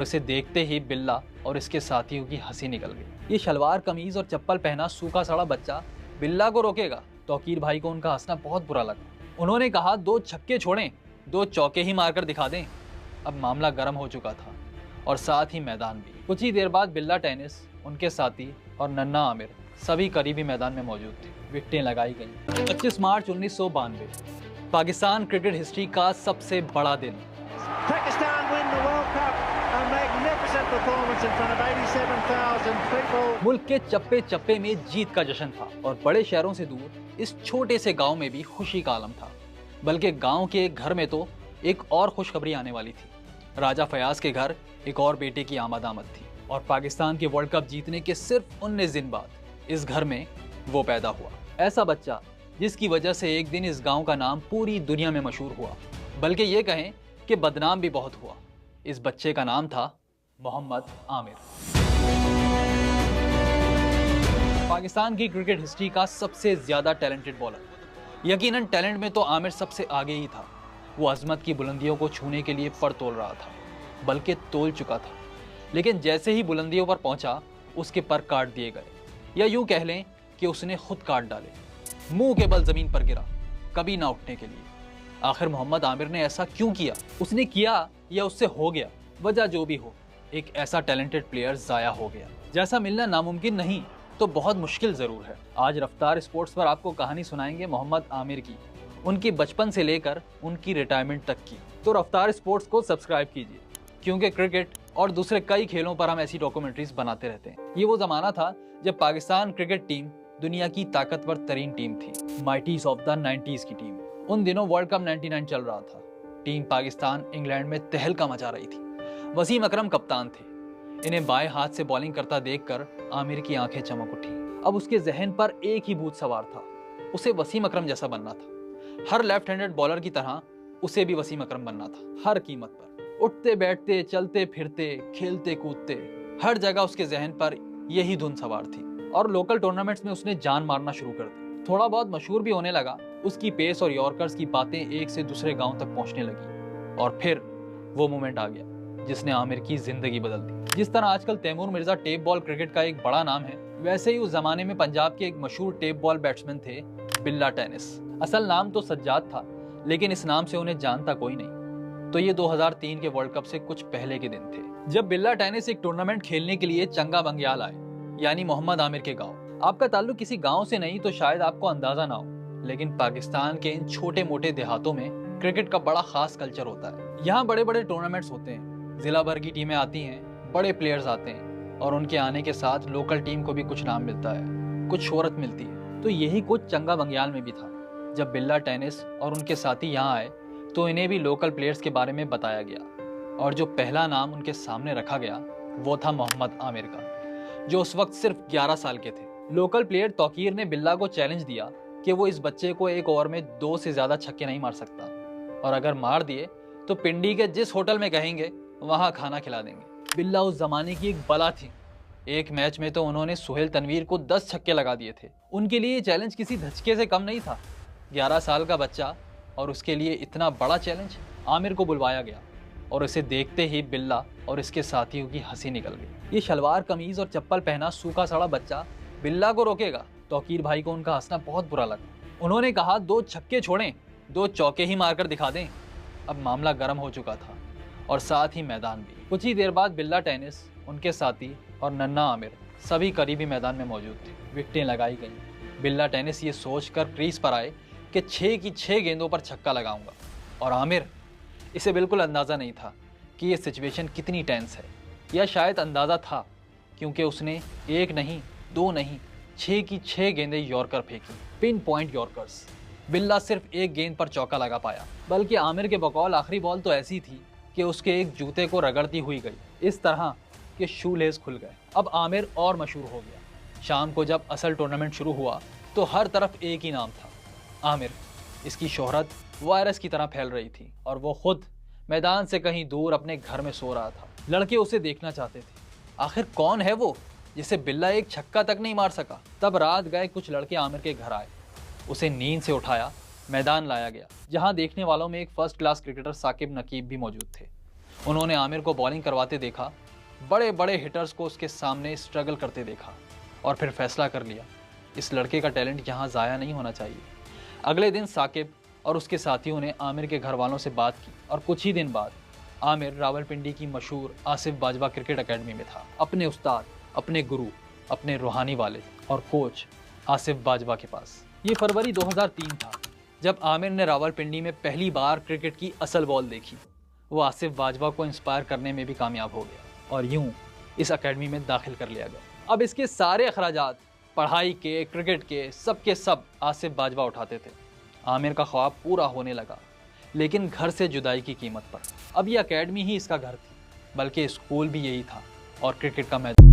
उसे देखते ही बिल्ला और इसके साथियों की हंसी निकल गई। ये शलवार कमीज और चप्पल पहना सूखा सड़ा बच्चा बिल्ला को रोकेगा? तौकीर भाई को उनका हंसना बहुत बुरा लगा। उन्होंने कहा, 2 छक्के छोड़ें, 2 चौके ही मारकर दिखा दें। अब मामला गर्म हो चुका था और साथ ही मैदान भी। कुछ ही देर बाद बिल्ला टेनिस, उनके साथी और नन्ना आमिर सभी करीबी मैदान में मौजूद थे। विकेटें लगाई गईं। 25 मार्च 1992 पाकिस्तान क्रिकेट हिस्ट्री का सबसे बड़ा दिन। मुल्क के चप्पे चप्पे में जीत का जश्न था और बड़े शहरों से दूर इस छोटे से गांव में भी खुशी का आलम था। बल्कि गांव के एक घर में तो एक और खुशखबरी आने वाली थी। राजा फयाज के घर एक और बेटे की आमद थी और पाकिस्तान के वर्ल्ड कप जीतने के सिर्फ 19 दिन बाद इस घर में वो पैदा हुआ। ऐसा बच्चा जिसकी वजह से एक दिन इस गांव का नाम पूरी दुनिया में मशहूर हुआ, बल्कि ये कहें कि बदनाम भी बहुत हुआ। इस बच्चे का नाम था मोहम्मद आमिर। पाकिस्तान की क्रिकेट हिस्ट्री का सबसे ज्यादा टैलेंटेड बॉलर। यकीनन टैलेंट में तो आमिर सबसे आगे ही था। वो अजमत की बुलंदियों को छूने के लिए पर तोल रहा था, बल्कि तोल चुका था। लेकिन जैसे ही बुलंदियों पर पहुंचा, उसके पर काट दिए गए, या यूं कह लें कि उसने खुद काट डाले। मुंह के बल जमीन पर गिरा, कभी ना उठने के लिए। आखिर मोहम्मद आमिर ने ऐसा क्यों किया? उसने किया या उससे हो गया? वजह जो भी हो, एक ऐसा टैलेंटेड प्लेयर जाया हो गया। जैसा मिलना नामुमकिन नहीं तो बहुत मुश्किल जरूर है। आज रफ्तार स्पोर्ट्स पर आपको कहानी सुनाएंगे मोहम्मद आमिर की, उनकी बचपन से लेकर उनकी रिटायरमेंट तक की। तो रफ्तार स्पोर्ट्स को सब्सक्राइब कीजिए, क्योंकि क्रिकेट और दूसरे कई खेलों पर हम ऐसी डॉक्यूमेंट्रीज बनाते रहते हैं। ये वो जमाना था जब पाकिस्तान क्रिकेट टीम दुनिया की ताकतवर तरीन टीम थी, माइटीज ऑफ द 90s की टीम। उन दिनों वर्ल्ड कप 99 चल रहा था। टीम पाकिस्तान इंग्लैंड में तहलका मचा रही थी। वसीम अकरम कप्तान थे। इन्हें बाएं हाथ से बॉलिंग करता देखकर आमिर की आंखें चमक उठी। अब उसके जहन पर एक ही भूत सवार था, उसे वसीम अकरम जैसा बनना था। हर लेफ्ट हैंडेड बॉलर की तरह उसे भी वसीम अकरम बनना था, हर कीमत पर। उठते बैठते, चलते फिरते, खेलते कूदते, हर जगह उसके जहन पर यही धुन सवार थी। और लोकल टूर्नामेंट्स में उसने जान मारना शुरू कर दी। थोड़ा बहुत मशहूर भी होने लगा। उसकी पेस और यॉर्कर्स की बातें एक से दूसरे गांव तक पहुंचने लगी। और फिर वो मोमेंट आ गया जिसने आमिर की जिंदगी बदल दी। जिस तरह आजकल Taimur Mirza tape ball cricket का एक बड़ा नाम है, वैसे ही उस जमाने में पंजाब के एक मशहूर टेप बॉल बैट्समैन थे बिल्ला टेनिस। असल नाम तो सज्जाद था, लेकिन इस नाम से उन्हें जानता कोई नहीं। तो ये 2003 के वर्ल्ड कप से कुछ पहले के दिन थे, जब बिल्ला टेनिस एक टूर्नामेंट खेलने के लिए चंगा बंगियाल आए, यानी मोहम्मद आमिर के गाँव। आपका ताल्लुक किसी गाँव से नहीं तो शायद आपको अंदाजा ना हो, लेकिन पाकिस्तान के इन छोटे मोटे देहातों में क्रिकेट का बड़ा खास कल्चर होता है। यहाँ बड़े बड़े टूर्नामेंट्स होते हैं, जिला भर की टीमें आती हैं, बड़े प्लेयर्स आते हैं, और उनके आने के साथ लोकल टीम को भी कुछ नाम मिलता है, कुछ शोहरत मिलती है। तो यही कुछ चंगा बंगियाल में भी था। जब बिल्ला टेनिस और उनके साथी यहाँ आए तो इन्हें भी लोकल प्लेयर्स के बारे में बताया गया, और जो पहला नाम उनके सामने रखा गया वो था मोहम्मद आमिर का, जो उस वक्त सिर्फ 11 साल के थे। लोकल प्लेयर तौकीर ने बिल्ला को चैलेंज दिया कि वो इस बच्चे को एक ओवर में 2 से ज्यादा छक्के नहीं मार सकता, और अगर मार दिए तो पिंडी के जिस होटल में कहेंगे वहां खाना खिला देंगे। बिल्ला उस जमाने की एक बला थी। एक मैच में तो उन्होंने सुहेल तनवीर को 10 छक्के लगा दिए थे। उनके लिए ये चैलेंज किसी धचके से कम नहीं था। 11 साल का बच्चा और उसके लिए इतना बड़ा चैलेंज। आमिर को बुलवाया गया और उसे देखते ही बिल्ला और इसके साथियों की हंसी निकल गई। ये शलवार कमीज और चप्पल पहना सूखा सड़ा बच्चा बिल्ला को रोकेगा? तौकीर भाई को उनका हंसना बहुत बुरा लगा। उन्होंने कहा, 2 छक्के छोड़ें, 2 चौके ही मारकर दिखा दें। अब मामला गर्म हो चुका था और साथ ही मैदान भी। कुछ ही देर बाद बिल्ला टेनिस, उनके साथी और नन्ना आमिर सभी करीबी मैदान में मौजूद थे। विकेटें लगाई गईं। बिल्ला टेनिस ये सोचकर क्रीज पर आए कि 6 की 6 गेंदों पर छक्का लगाऊंगा, और आमिर, इसे बिल्कुल अंदाज़ा नहीं था कि ये सिचुएशन कितनी टेंस है, या शायद अंदाज़ा था, क्योंकि उसने 1 नहीं 2 नहीं 6 की 6 गेंदें यॉर्कर फेंकी, पिन पॉइंट यॉर्कर्स। बिल्ला सिर्फ 1 गेंद पर चौका लगा पाया, बल्कि आमिर के बकौल आखिरी बॉल तो ऐसी थी कि उसके एक जूते को रगड़ती हुई गई, इस तरह कि शू लेस खुल गए। अब आमिर और मशहूर हो गया। शाम को जब असल टूर्नामेंट शुरू हुआ तो हर तरफ एक ही नाम था, आमिर। इसकी शोहरत वायरस की तरह फैल रही थी और वो खुद मैदान से कहीं दूर अपने घर में सो रहा था। लड़के उसे देखना चाहते थे। आखिर कौन है वो जिसे बिल्ला एक छक्का तक नहीं मार सका? तब रात गए कुछ लड़के आमिर के घर आए, उसे नींद से उठाया, मैदान लाया गया, जहां देखने वालों में एक फर्स्ट क्लास क्रिकेटर साकिब नकीब भी मौजूद थे। उन्होंने आमिर को बॉलिंग करवाते देखा, बड़े बड़े हिटर्स को उसके सामने स्ट्रगल करते देखा और फिर फैसला कर लिया, इस लड़के का टैलेंट यहाँ ज़ाया नहीं होना चाहिए। अगले दिन साकिब और उसके साथियों ने आमिर के घर वालों से बात की और कुछ ही दिन बाद आमिर रावलपिंडी की मशहूर आसिफ बाजवा क्रिकेट एकेडमी में था, अपने उस्ताद, अपने गुरु, अपने रूहानी वाले और कोच आसिफ बाजवा के पास। ये फरवरी 2003 था जब आमिर ने रावलपिंडी में पहली बार क्रिकेट की असल बॉल देखी। वो आसिफ बाजवा को इंस्पायर करने में भी कामयाब हो गया और यूं इस एकेडमी में दाखिल कर लिया गया। अब इसके सारे अखराजात पढ़ाई के, क्रिकेट के सब आसिफ बाजवा उठाते थे। आमिर का ख्वाब पूरा होने लगा, लेकिन घर से जुदाई की कीमत पर। अब ये एकेडमी ही इसका घर थी, बल्कि स्कूल भी यही था और क्रिकेट का मैदान।